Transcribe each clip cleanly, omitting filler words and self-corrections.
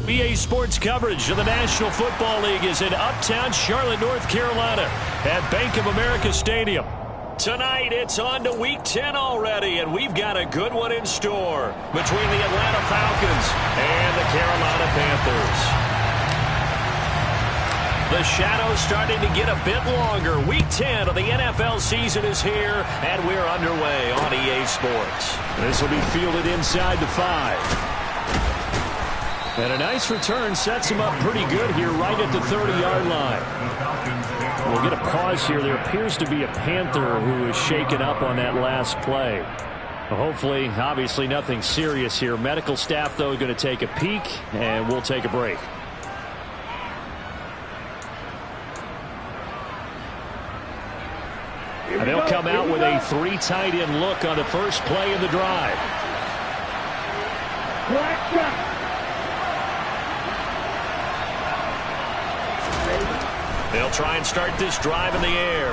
EA Sports coverage of the National Football League is in uptown Charlotte, North Carolina at Bank of America Stadium. Tonight, it's on to Week 10 already, and we've got a good one in store between the Atlanta Falcons and the Carolina Panthers. The shadow's starting to get a bit longer. Week 10 of the NFL season is here, and we're underway on EA Sports. This will be fielded inside the 5. And a nice return sets him up pretty good here right at the 30-yard line. We'll get a pause here. There appears to be a Panther who is shaken up on that last play. Hopefully, obviously nothing serious here. Medical staff, though, going to take a peek, and we'll take a break. And they'll come out with a 3 tight end look on the first play of the drive. They'll try and start this drive in the air.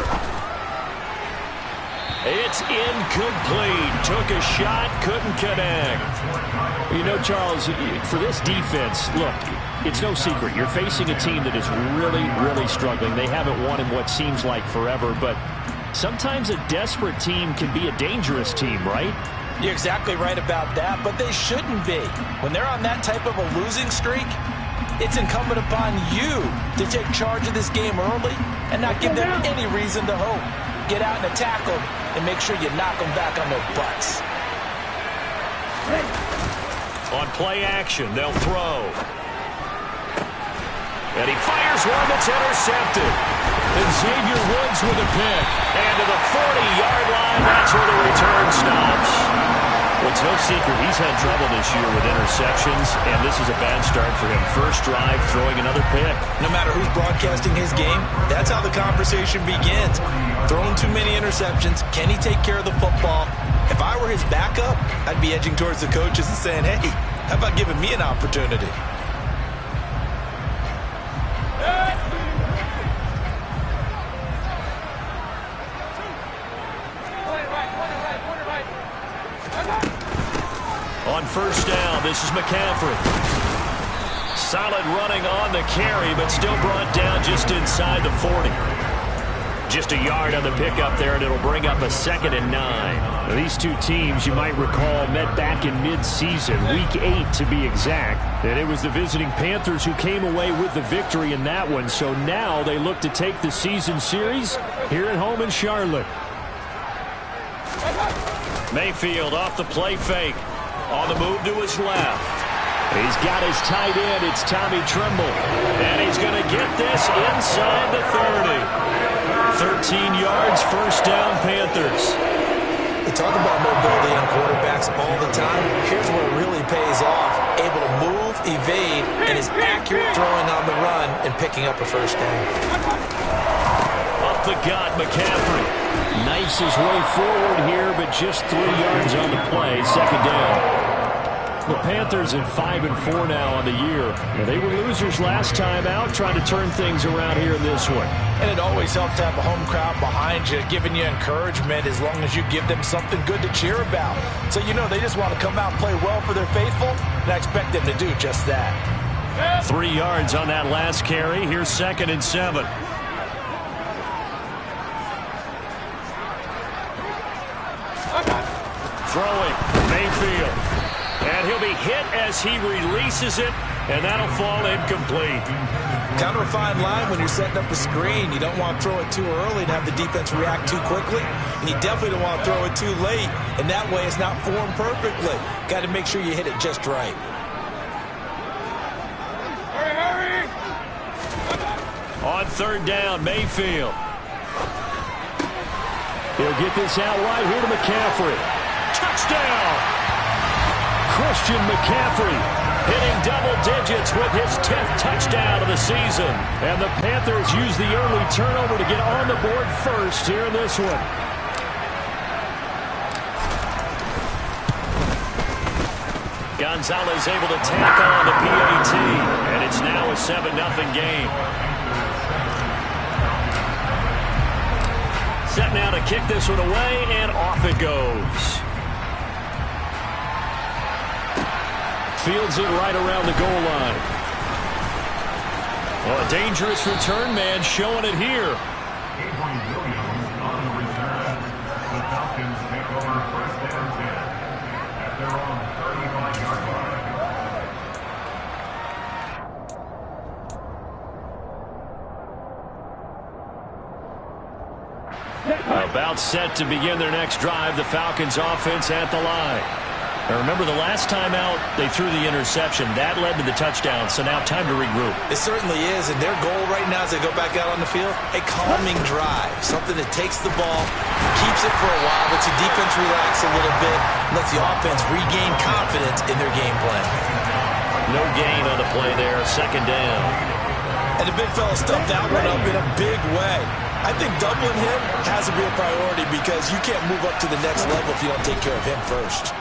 It's incomplete. Took a shot, couldn't connect. You know, Charles, for this defense, look, it's no secret. You're facing a team that is really, really struggling. They haven't won in what seems like forever, but sometimes a desperate team can be a dangerous team, right? You're exactly right about that, but they shouldn't be. When they're on that type of a losing streak, it's incumbent upon you to take charge of this game early and not give them any reason to hope. Get out and attack them and make sure you knock them back on their butts. On play action, they'll throw. And he fires one that's intercepted. And Xavier Woods with a pick. And to the 40-yard line, that's where the return stops. Well, it's no secret he's had trouble this year with interceptions, and this is a bad start for him. First drive, throwing another pick. No matter who's broadcasting his game, that's how the conversation begins. Throwing too many interceptions, can he take care of the football? If I were his backup, I'd be edging towards the coaches and saying, hey, how about giving me an opportunity? On first down, this is McCaffrey. Solid running on the carry, but still brought down just inside the 40. Just a yard on the pickup there, and it'll bring up a 2nd and 9. Now, these two teams, you might recall, met back in mid-season, Week 8 to be exact. And it was the visiting Panthers who came away with the victory in that one. So now they look to take the season series here at home in Charlotte. Mayfield off the play fake. On the move to his left. He's got his tight end. It's Tommy Tremble. And he's going to get this inside the 30. 13 yards, first down, Panthers. We talk about mobility on quarterbacks all the time. Here's where it really pays off. Able to move, evade, and is accurate throwing on the run and picking up a first down. Up the gut, McCaffrey. Knifes his way forward here, but just 3 yards on the play, 2nd down. The Panthers at 5-4 now on the year. They were losers last time out, trying to turn things around here in this one. And it always helps to have a home crowd behind you, giving you encouragement as long as you give them something good to cheer about. So you know they just want to come out and play well for their faithful, and I expect them to do just that. 3 yards on that last carry. Here's 2nd and 7. Throwing, Mayfield. And he'll be hit as he releases it, and that'll fall incomplete. Kind of a fine line when you're setting up a screen. You don't want to throw it too early and have the defense react too quickly. And you definitely don't want to throw it too late, and that way it's not formed perfectly. Got to make sure you hit it just right. Hurry! On 3rd down, Mayfield. He'll get this out wide here to McCaffrey. Touchdown! Christian McCaffrey hitting double digits with his 10th touchdown of the season. And the Panthers use the early turnover to get on the board first here in this one. Gonzalez able to tack on the PAT. And it's now a 7-0 game. Set now to kick this one away, and off it goes. Fields it right around the goal line. Well, a dangerous return man showing it here. The Falcons take over first and 10 at their own 35-yard line. About set to begin their next drive, the Falcons offense at the line. Now remember, the last time out, they threw the interception. That led to the touchdown, so now time to regroup. It certainly is, and their goal right now as they go back out on the field, a calming drive, something that takes the ball, keeps it for a while, lets the defense relax a little bit, lets the offense regain confidence in their game plan. No gain on the play there, second down. And the big fella stuffed that one up in a big way. I think doubling him has to be a priority because you can't move up to the next level if you don't take care of him first.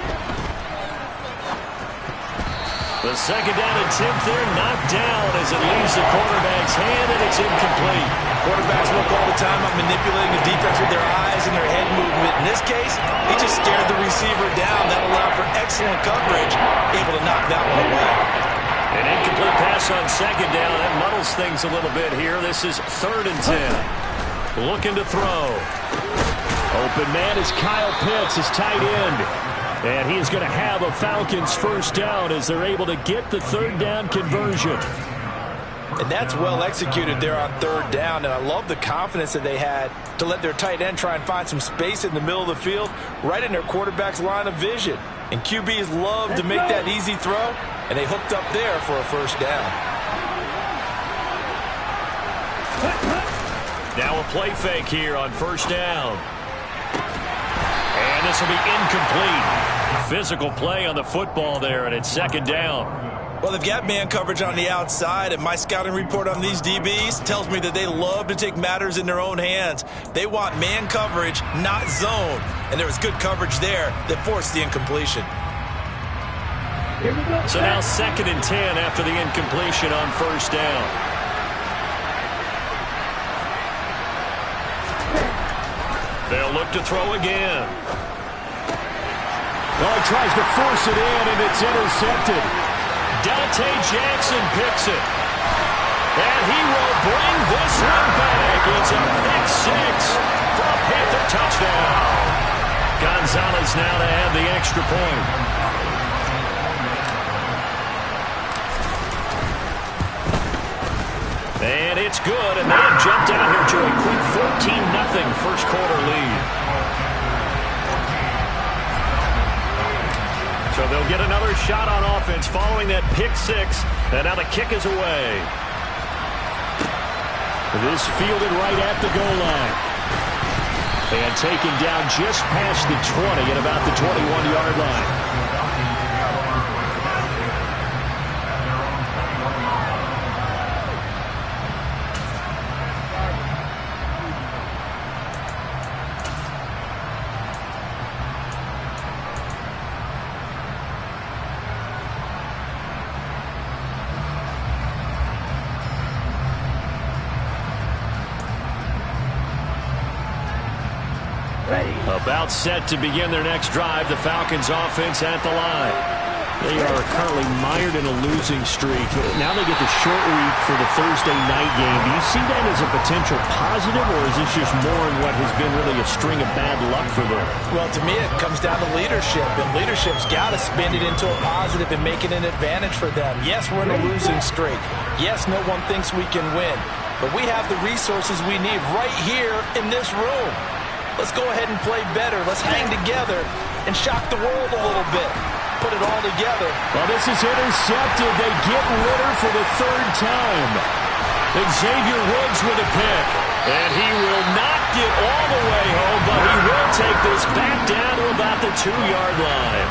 The second down attempt there, knocked down as it leaves the quarterback's hand, and it's incomplete. Quarterbacks work all the time on manipulating the defense with their eyes and their head movement. In this case, he just scared the receiver down. That allowed for excellent coverage, able to knock that one away. An incomplete pass on second down. That muddles things a little bit here. This is 3rd and 10. Looking to throw. Open man is Kyle Pitts, his tight end. And he is going to have a Falcons first down as they're able to get the 3rd down conversion. And that's well executed there on 3rd down. And I love the confidence that they had to let their tight end try and find some space in the middle of the field, right in their quarterback's line of vision. And QBs love to make that easy throw, and they hooked up there for a first down. Now a play fake here on first down. And this will be incomplete. Physical play on the football there, and it's 2nd down. Well, they've got man coverage on the outside, and my scouting report on these DBs tells me that they love to take matters in their own hands. They want man coverage, not zone. And there was good coverage there that forced the incompletion. So now 2nd and 10 after the incompletion on first down. They'll look to throw again. Well, he tries to force it in, and it's intercepted. Dante Jackson picks it. And he will bring this one back. It's a pick 6 for a Panther touchdown. Gonzalez now to have the extra point. And it's good, and they have jumped out here to a quick 14-0 first quarter lead. So they'll get another shot on offense following that pick 6, and now the kick is away. This fielded right at the goal line. And taken down just past the 20 at about the 21-yard line. About set to begin their next drive, the Falcons offense at the line. They are currently mired in a losing streak. Now they get the short week for the Thursday night game. Do you see that as a potential positive, or is this just more in what has been really a string of bad luck for them? Well, to me, it comes down to leadership, and leadership's got to spin it into a positive and make it an advantage for them. Yes, we're in a losing streak. Yes, no one thinks we can win, but we have the resources we need right here in this room. Let's go ahead and play better. Let's hang together and shock the world a little bit. Put it all together. Well, this is intercepted. They get Ritter for the 3rd time. Xavier Woods with a pick. And he will not get all the way home, but he will take this back down to about the 2-yard line.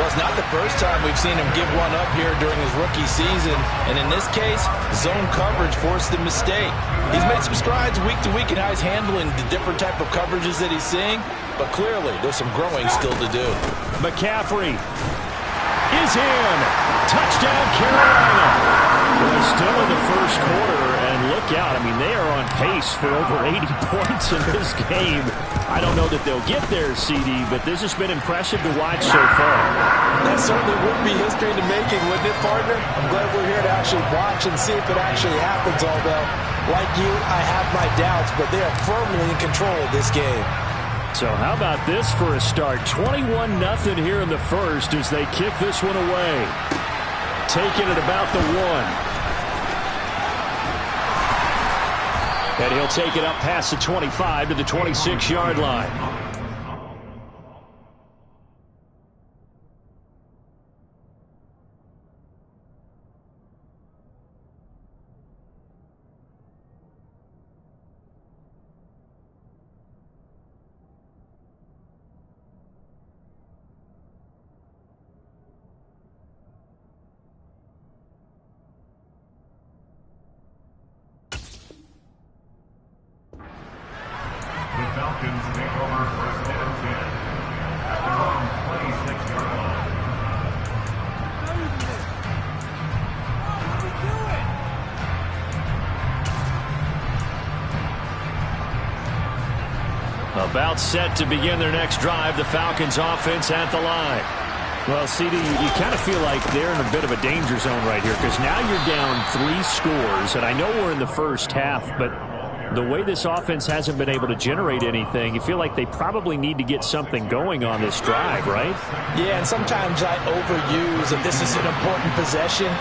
Well, it's not the first time we've seen him give one up here during his rookie season. And in this case, zone coverage forced the mistake. He's made some strides week to week in how he's handling the different type of coverages that he's seeing. But clearly, there's some growing still to do. McCaffrey is in. Touchdown, Carolina. Well, still in the first quarter, and look out. I mean, they are on pace for over 80 points in this game. I don't know that they'll get there, CD, but this has been impressive to watch so far. That certainly would be history in the making, wouldn't it, partner? I'm glad we're here to actually watch and see if it actually happens, although, like you, I have my doubts, but they are firmly in control of this game. So how about this for a start? 21-0 here in the first as they kick this one away. Taking it about the 1. And he'll take it up past the 25 to the 26-yard line. The Falcons take over first and 10 at their own 26-yard line. About set to begin their next drive, the Falcons offense at the line. Well, CD, you kind of feel like they're in a bit of a danger zone right here because now you're down 3 scores, and I know we're in the first half, but the way this offense hasn't been able to generate anything, you feel like they probably need to get something going on this drive, right? Yeah, and sometimes I overuse that this is an important possession,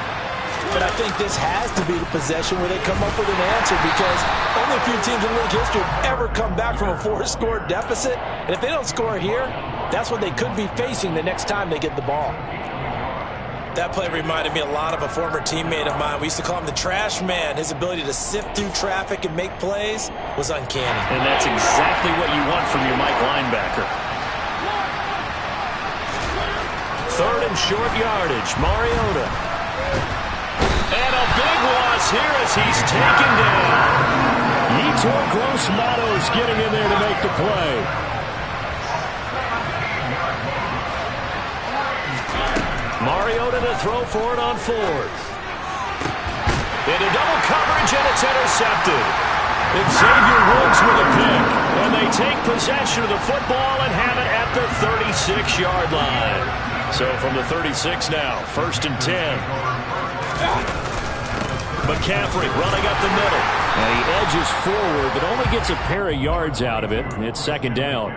but I think this has to be the possession where they come up with an answer because only a few teams in league history have ever come back from a 4-score deficit, and if they don't score here, that's what they could be facing the next time they get the ball. That play reminded me a lot of a former teammate of mine. We used to call him the trash man. His ability to sift through traffic and make plays was uncanny. And that's exactly what you want from your Mike linebacker. 3rd and short yardage, Mariota. And a big loss here as he's taken down. Yetur Gross-Matos getting in there to make the play. Mariota to throw for it on 4th. Into double coverage, and it's intercepted. Xavier Woods with a pick. And they take possession of the football and have it at the 36-yard line. So from the 36 now, 1st and 10. McCaffrey running up the middle. And he edges forward, but only gets a pair of yards out of it. It's 2nd down.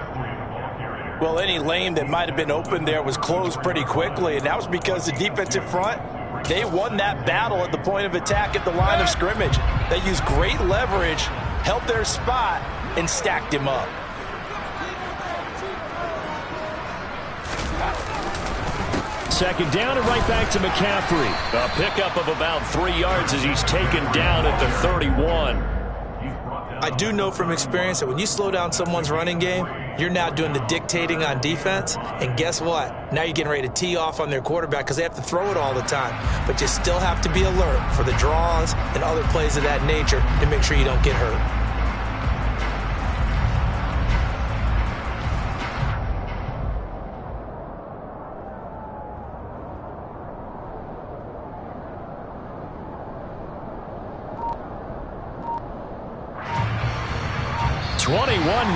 Well, any lane that might have been open there was closed pretty quickly, and that was because the defensive front, they won that battle at the point of attack at the line of scrimmage. They used great leverage, held their spot, and stacked him up. Second down and right back to McCaffrey. A pickup of about 3 yards as he's taken down at the 31. I do know from experience that when you slow down someone's running game, you're now doing the dictating on defense. And guess what? Now you're getting ready to tee off on their quarterback because they have to throw it all the time. But you still have to be alert for the draws and other plays of that nature to make sure you don't get hurt.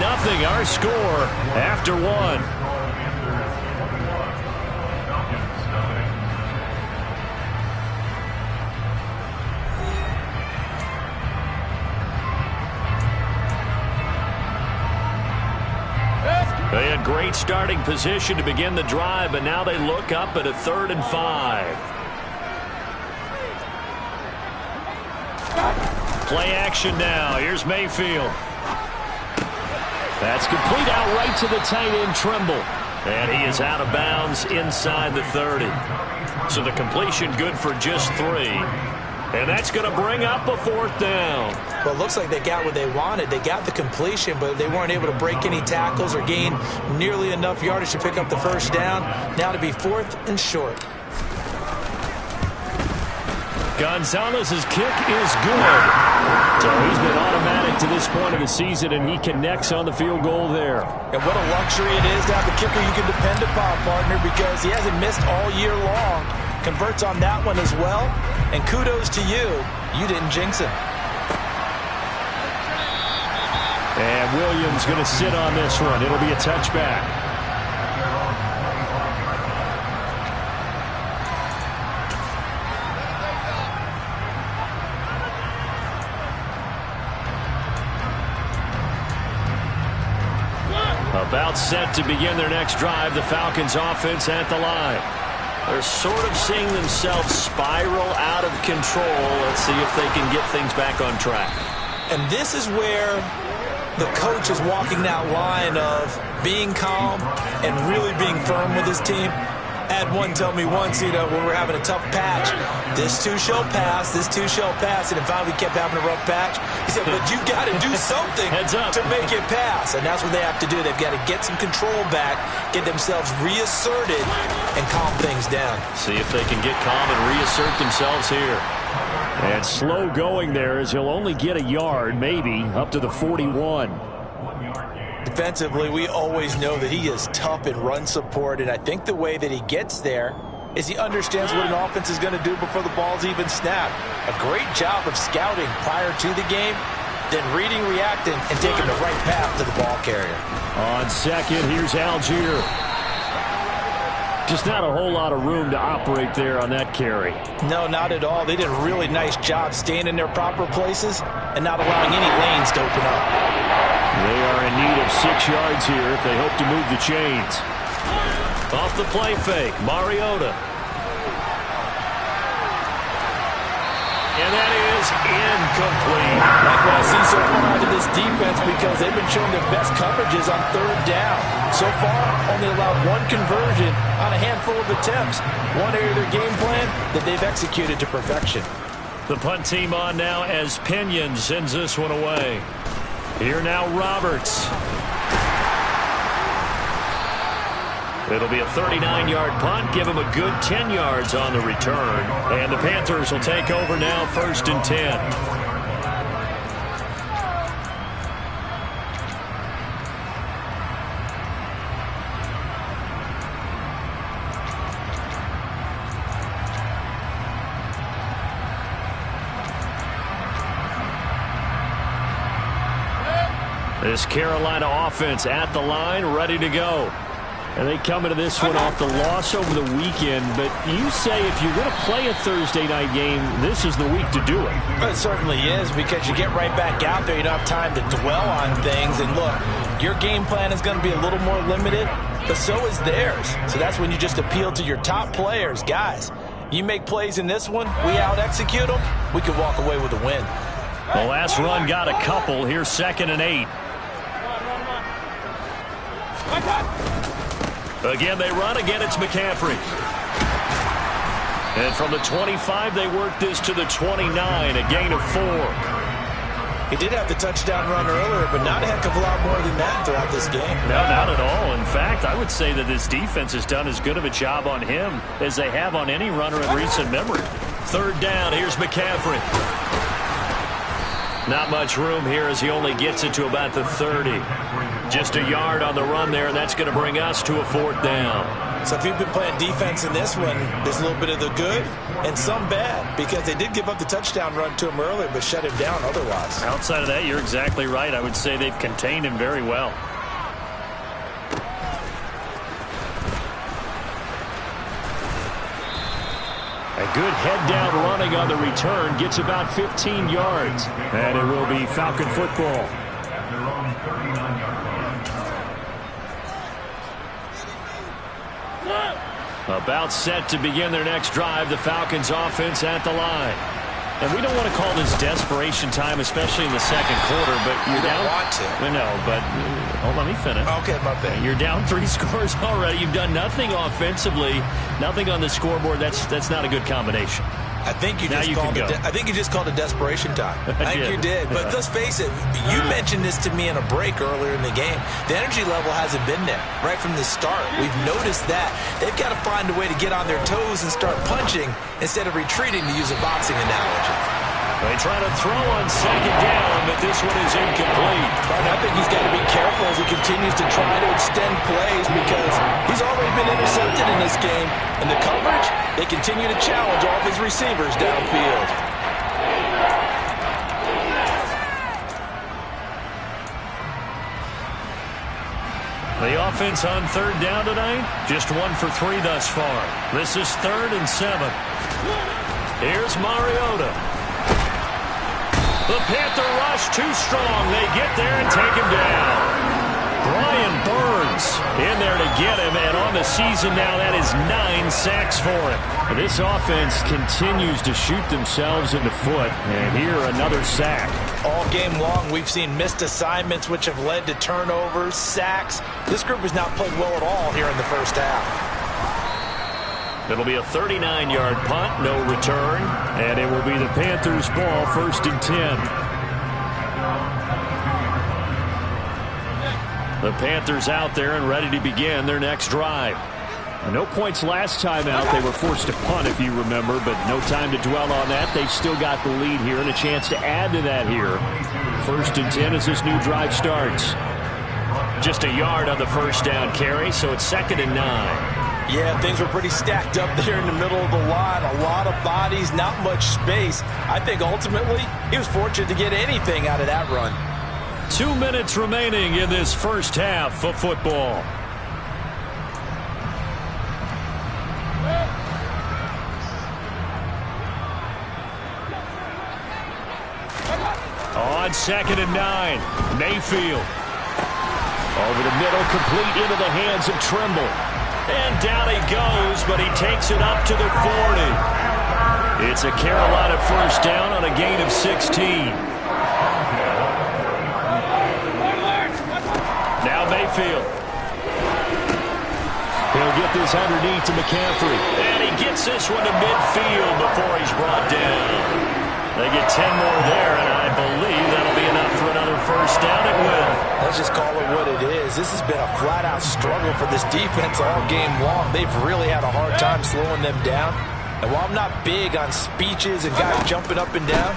Nothing, our score after 1. They had great starting position to begin the drive, but now they look up at a 3rd and 5. Play action now. Here's Mayfield. That's complete out right to the tight end, Trimble. And he is out of bounds inside the 30. So the completion good for just 3. And that's going to bring up a 4th down. Well, it looks like they got what they wanted. They got the completion, but they weren't able to break any tackles or gain nearly enough yardage to pick up the 1st down. Now to be 4th and short. Gonzalez's kick is good. So he's been automatic to this point of the season, and he connects on the field goal there. And what a luxury it is to have a kicker you can depend upon, partner, because he hasn't missed all year long. Converts on that one as well. And kudos to you. You didn't jinx him. And Williams going to sit on this one. It'll be a touchback. About set to begin their next drive, the Falcons offense at the line. They're sort of seeing themselves spiral out of control. Let's see if they can get things back on track. And this is where the coach is walking that line of being calm and really being firm with his team. I had one tell me once, when we're having a tough patch, this too shall pass, this too shall pass, and it finally kept having a rough patch. He said, but you got to do something to make it pass, and that's what they have to do. They've got to get some control back, get themselves reasserted, and calm things down. See if they can get calm and reassert themselves here. And slow going there as he'll only get a yard, maybe, up to the 41. Defensively, we always know that he is tough in run support, and I think the way that he gets there is he understands what an offense is going to do before the ball's even snapped. A great job of scouting prior to the game, then reading, reacting, and taking the right path to the ball carrier. On second, here's Algier. Just not a whole lot of room to operate there on that carry. No, not at all. They did a really nice job staying in their proper places and not allowing any lanes to open up. They are in need of 6 yards here if they hope to move the chains. Off the play fake, Mariota. And that is incomplete. Like what I see so far out of this defense, because they've been showing their best coverages on third down. So far, only allowed one conversion on a handful of attempts. One area of their game plan that they've executed to perfection. The punt team on now as Pinion sends this one away. Here now, Roberts. It'll be a 39-yard punt. Give him a good 10 yards on the return. And the Panthers will take over now, 1st and 10. This Carolina offense at the line, ready to go. And they come into this one off the loss over the weekend. But you say if you're going to play a Thursday night game, this is the week to do it. It certainly is, because you get right back out there. You don't have time to dwell on things. And look, your game plan is going to be a little more limited, but so is theirs. So that's when you just appeal to your top players. Guys, you make plays in this one, we out-execute them, we can walk away with a win. The last run got a couple. Here's 2nd and 8. Again, they run. Again, it's McCaffrey. And from the 25, they work this to the 29, a gain of 4. He did have the touchdown run earlier, but not a heck of a lot more than that throughout this game. No, not at all. In fact, I would say that this defense has done as good of a job on him as they have on any runner in recent memory. 3rd down, here's McCaffrey. Not much room here as he only gets it to about the 30. Just a yard on the run there, and that's going to bring us to a 4th down. So if you've been playing defense in this one, there's a little bit of the good and some bad, because they did give up the touchdown run to him earlier, but shut him down otherwise. Outside of that, you're exactly right. I would say they've contained him very well. A good head-down running on the return gets about 15 yards. And it will be Falcon football. About set to begin their next drive, the Falcons offense at the line. And we don't want to call this desperation time, especially in the second quarter, but you're down. Want to. No, but let me finish. Okay, my bad. You're down 3 scores already. You've done nothing offensively, nothing on the scoreboard. That's not a good combination. I think you just called it desperation time. I think you did. But let's face it, you mentioned this to me in a break earlier in the game. The energy level hasn't been there right from the start. We've noticed that. They've got to find a way to get on their toes and start punching instead of retreating, to use a boxing analogy. They try to throw on 2nd down, but this one is incomplete. I think he's got to be careful as he continues to try to extend plays, because he's already been intercepted in this game. And the coverage, they continue to challenge all of his receivers downfield. The offense on third down tonight, just 1 for 3 thus far. This is 3rd and 7. Here's Mariota. The Panther rush too strong. They get there and take him down. Brian Burns in there to get him, and on the season now, that is 9 sacks for him. This offense continues to shoot themselves in the foot, and here another sack. All game long, we've seen missed assignments, which have led to turnovers, sacks. This group has not played well at all here in the first half. It'll be a 39-yard punt, no return, and it will be the Panthers' ball, 1st and 10. The Panthers out there and ready to begin their next drive. No points last time out. They were forced to punt, if you remember, but no time to dwell on that. They've still got the lead here and a chance to add to that here. 1st and 10 as this new drive starts. Just a yard on the first down carry, so it's 2nd and 9. Yeah, things were pretty stacked up there in the middle of the line. A lot of bodies, not much space. I think ultimately he was fortunate to get anything out of that run. 2 minutes remaining in this first half of football. On 2nd and 9, Mayfield. Over the middle, complete into the hands of Trimble. And down he goes, but he takes it up to the 40. It's a Carolina first down on a gain of 16. Now Mayfield. He'll get this underneath to McCaffrey. And he gets this one to midfield before he's brought down. They get 10 more there, and I believe that'll be enough for another first down. It will. Let's just call it what it is. This has been a flat-out struggle for this defense all game long. They've really had a hard time slowing them down. And while I'm not big on speeches and guys jumping up and down,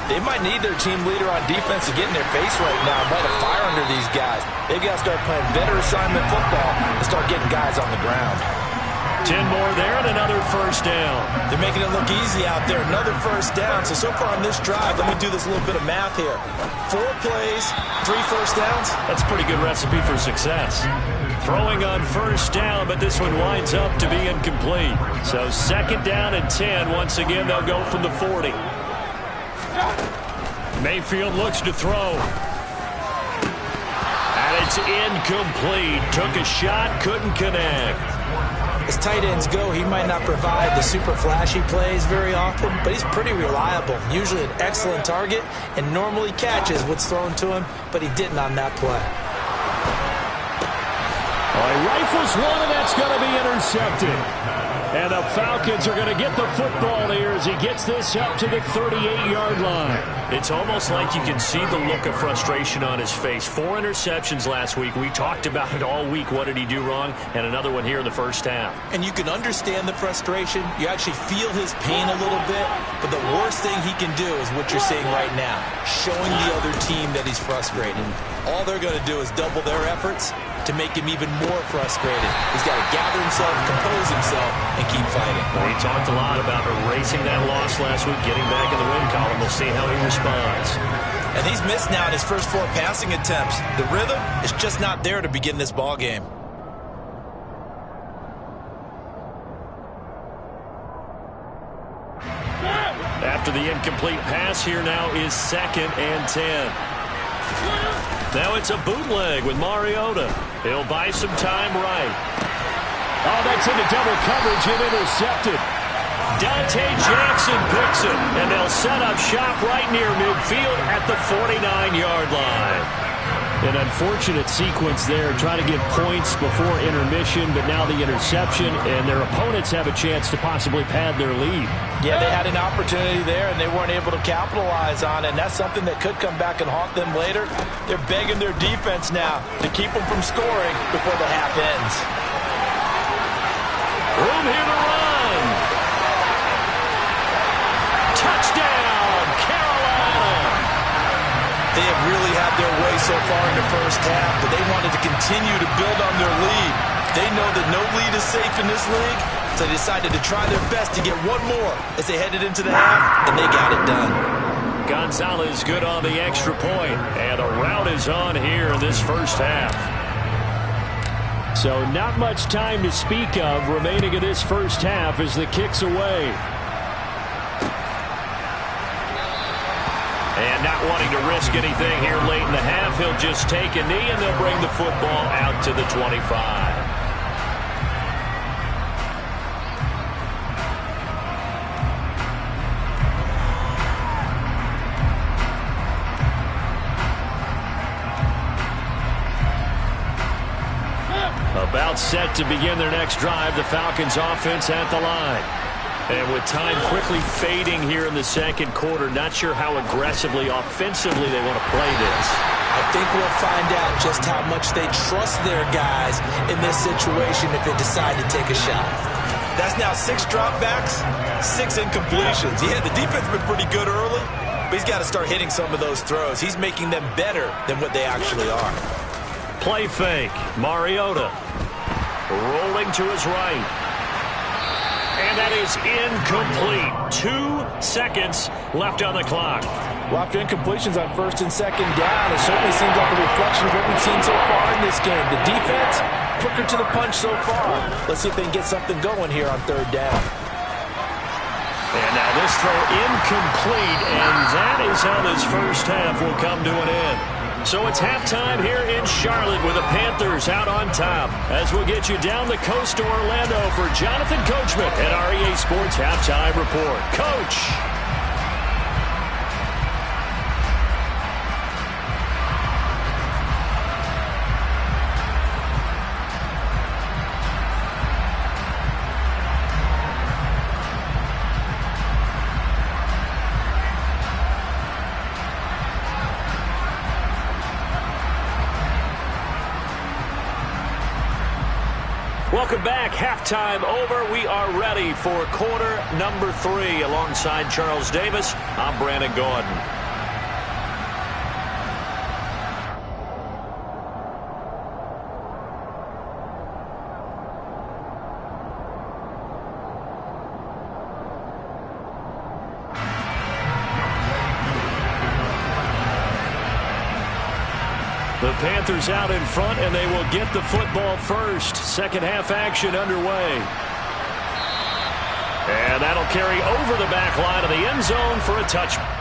they might need their team leader on defense to get in their face right now and light a fire under these guys. They've got to start playing better assignment football and start getting guys on the ground. 10 more there and another first down. They're making it look easy out there. Another first down. So far on this drive, let me do this little bit of math here. 4 plays, 3 first downs. That's a pretty good recipe for success. Throwing on first down, but this one winds up to be incomplete. So 2nd down and 10. Once again, they'll go from the 40. Mayfield looks to throw. And it's incomplete. Took a shot, couldn't connect. As tight ends go, he might not provide the super flashy plays very often, but he's pretty reliable. Usually an excellent target and normally catches what's thrown to him, but he didn't on that play. He rifles one, and that's going to be intercepted. And the Falcons are going to get the football here as he gets this up to the 38-yard line. It's almost like you can see the look of frustration on his face. 4 interceptions last week. We talked about it all week. What did he do wrong? And another one here in the first half. And you can understand the frustration. You actually feel his pain a little bit. But the worst thing he can do is what you're seeing right now, showing the other team that he's frustrated. All they're going to do is double their efforts to make him even more frustrated. He's got to gather himself, compose himself, and keep fighting. Well, he talked a lot about erasing that loss last week, getting back in the win column. We'll see how he responds. And he's missed now in his first 4 passing attempts. The rhythm is just not there to begin this ball game. After the incomplete pass, here now is 2nd and 10. Now it's a bootleg with Mariota. He'll buy some time right. Oh, that's into double coverage and intercepted. Dante Jackson picks it, and they'll set up shop right near midfield at the 49-yard line. An unfortunate sequence there, trying to get points before intermission, but now the interception, and their opponents have a chance to possibly pad their lead. Yeah, they had an opportunity there, and they weren't able to capitalize on it, and that's something that could come back and haunt them later. They're begging their defense now to keep them from scoring before the half ends. Room here to run. Touchdown, Carolina. They have really had their way so far in the first half, but they wanted to continue to build on their lead. They know that no lead is safe in this league, so they decided to try their best to get one more as they headed into the half, and they got it done. Gonzalez good on the extra point, and the route is on here in this first half. So not much time to speak of remaining in this first half as the kick's away. And not wanting to risk anything here late in the half, he'll just take a knee and they'll bring the football out to the 25. About set to begin their next drive, the Falcons offense at the line. And with time quickly fading here in the second quarter, not sure how aggressively, offensively they want to play this. I think we'll find out just how much they trust their guys in this situation if they decide to take a shot. That's now 6 dropbacks, 6 incompletions. Yeah, the defense has been pretty good early, but he's got to start hitting some of those throws. He's making them better than what they actually are. Play fake. Mariota rolling to his right. And that is incomplete. 2 seconds left on the clock. Well, after incompletions on 1st and 2nd down, it certainly seems like a reflection of what we've seen so far in this game. The defense, quicker to the punch so far. Let's see if they can get something going here on 3rd down. And now this throw incomplete, and that is how this first half will come to an end. So it's halftime here in Charlotte with the Panthers out on top. As we'll get you down the coast to Orlando for Jonathan Coachman at our EA Sports Halftime Report. Coach! Welcome back. Halftime over. We are ready for quarter number 3. Alongside Charles Davis, I'm Brandon Gordon. The Panthers out in front, and they will get the football first. Second half action underway. And that'll carry over the back line of the end zone for a touchback.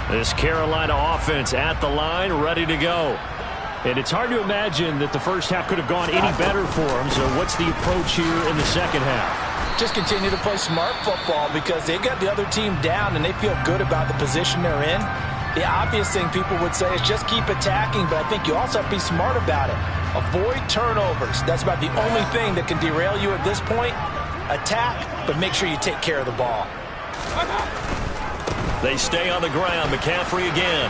This Carolina offense at the line, ready to go. And it's hard to imagine that the first half could have gone any better for them. So what's the approach here in the second half? Just continue to play smart football because they got the other team down and they feel good about the position they're in. The obvious thing people would say is just keep attacking, but I think you also have to be smart about it. Avoid turnovers. That's about the only thing that can derail you at this point. Attack, but make sure you take care of the ball. They stay on the ground. McCaffrey again.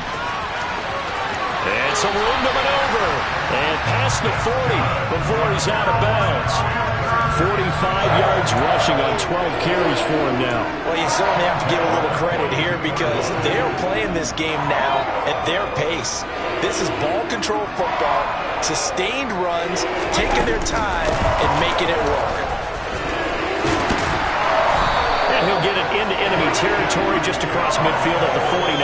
And some room to maneuver. And past the 40 before he's out of bounds. 45 yards rushing on 12 carries for him now. Well, you certainly have to give a little credit here because they're playing this game now at their pace. This is ball control football, sustained runs, taking their time and making it work. And he'll get it into enemy territory just across midfield at the 49.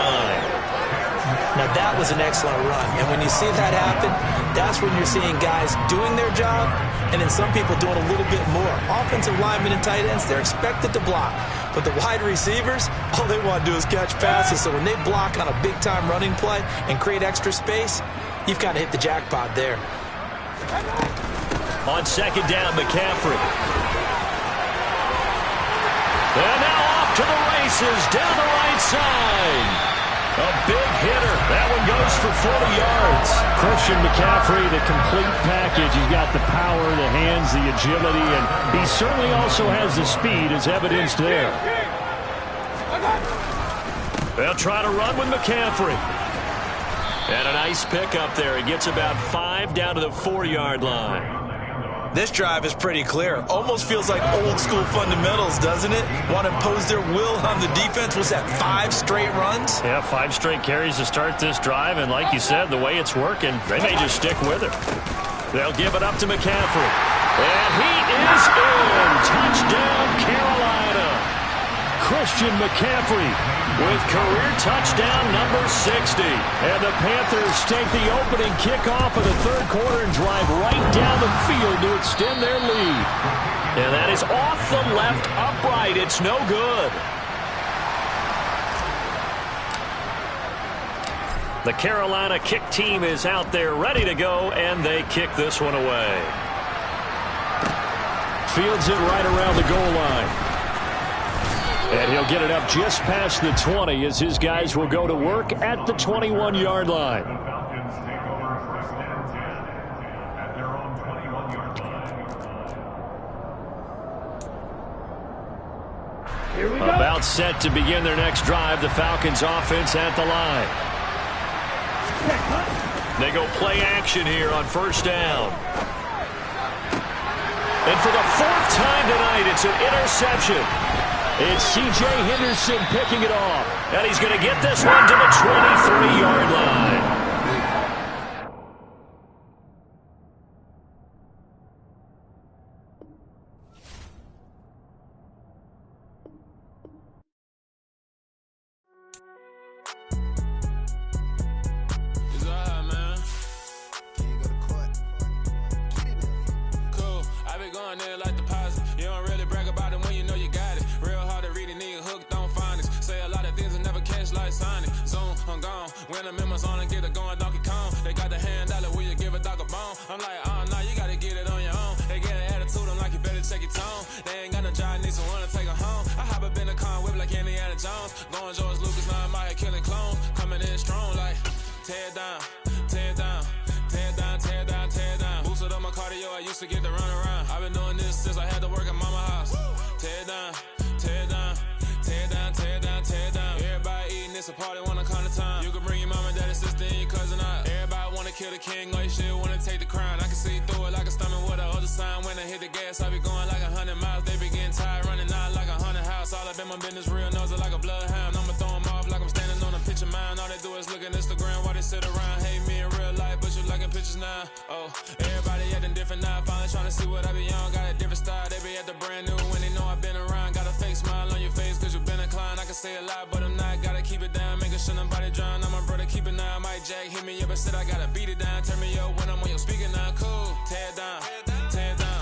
Now that was an excellent run, and when you see that happen, that's when you're seeing guys doing their job, and then some people doing a little bit more. Offensive linemen and tight ends, they're expected to block, but the wide receivers, all they want to do is catch passes, so when they block on a big-time running play and create extra space, you've got to hit the jackpot there. On second down, McCaffrey. And now off to the races, down the right side. A big hitter. That one goes for 40 yards. Christian McCaffrey, the complete package. He's got the power, the hands, the agility, and he certainly also has the speed as evidenced there. They'll try to run with McCaffrey. And a nice pick up there. He gets about 5 down to the 4-yard line. This drive is pretty clear. Almost feels like old school fundamentals, doesn't it? Want to impose their will on the defense. Was that 5 straight runs? Yeah, 5 straight carries to start this drive. And like you said, the way it's working, they may just stick with it. They'll give it up to McCaffrey. And he is in. Touchdown, Carolina. Christian McCaffrey with career touchdown number 60. And the Panthers take the opening kickoff of the third quarter and drive right down the field to extend their lead. And that is off the left upright. It's no good. The Carolina kick team is out there ready to go, and they kick this one away. Fields it right around the goal line. And he'll get it up just past the 20 as his guys will go to work at the 21-yard line. The Falcons take over first and 10 at their own 21-yard line. Here we go. About set to begin their next drive. The Falcons offense at the line. They go play action here on first down. And for the 4th time tonight, it's an interception. It's C.J. Henderson picking it off. And he's going to get this one to the 23-yard line. When the members on and get it going Donkey Kong, they got the hand dollar, will you give a dog a bone? I'm like, oh no, you gotta get it on your own. They get an attitude, I'm like, you better check your tone. They ain't got no job, need someone to take her home. I hop up in the car, whip like Indiana Jones. Going George Lucas, now I'm out here killing clones. Coming in strong like, tear down, tear down, tear down, tear down, tear down. Boosted up my cardio, I used to get to run around. I've been doing this since I had to work at mama house. Tear down, tear down, tear down, tear down, tear down. Everybody eating, it's a party, wanna come to time. You can bring your mama, daddy, sister, and your cousin out. Everybody wanna kill the king, like shit, wanna take the crown. I can see through it like a stomach with a other sign. When I hit the gas, I be going like 100 miles. They be getting tired, running out like 100 house. All up in my business, real nosy like a bloodhound. I'ma throw them off like I'm standing on a picture mine. All they do is look at Instagram while they sit around. Hate me in real life, but you liking pictures now. Oh, everybody acting different now. Finally trying to see what I be on. Got a different style, they be at the brand new when they know I've been around. Got a fake smile on your face cause you been inclined. I can say a lot, but I'm not. Gotta keep it down, making sure nobody drown. I'm my brother, keep it now. Mike Jack hit me up and said I gotta beat it down. Turn me up when I'm on your speaker now. Cool, tear down, tear down,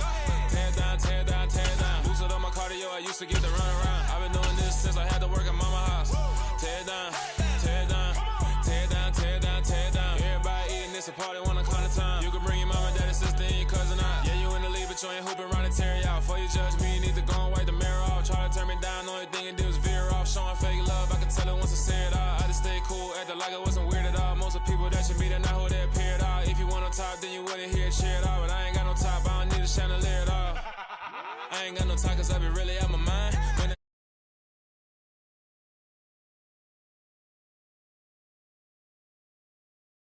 tear down, tear down, tear down. Boosted up my cardio, I used to get to run around. I've been doing this since I had to work at mama house. Tear down, tear down, tear down, tear down, tear down. Everybody eating, it's a party, wanna come to time. You can bring your mama, daddy, sister, and your cousin out. Yeah, you in the league, but you ain't hooping around and tear out. Before you judge me, you need to go and wipe the mirror off. Try to turn me down, only thing you do is veer off. Showing fake love, I can tell it once I say it all. I just stay cool, acting like I wasn't weird at all. Most of the people that you meet are not who they appear at all. If you want on top, then you wouldn't hear it cheer at all. But I ain't got no top, I don't need a chandelier at all. I ain't got no top cause I be really out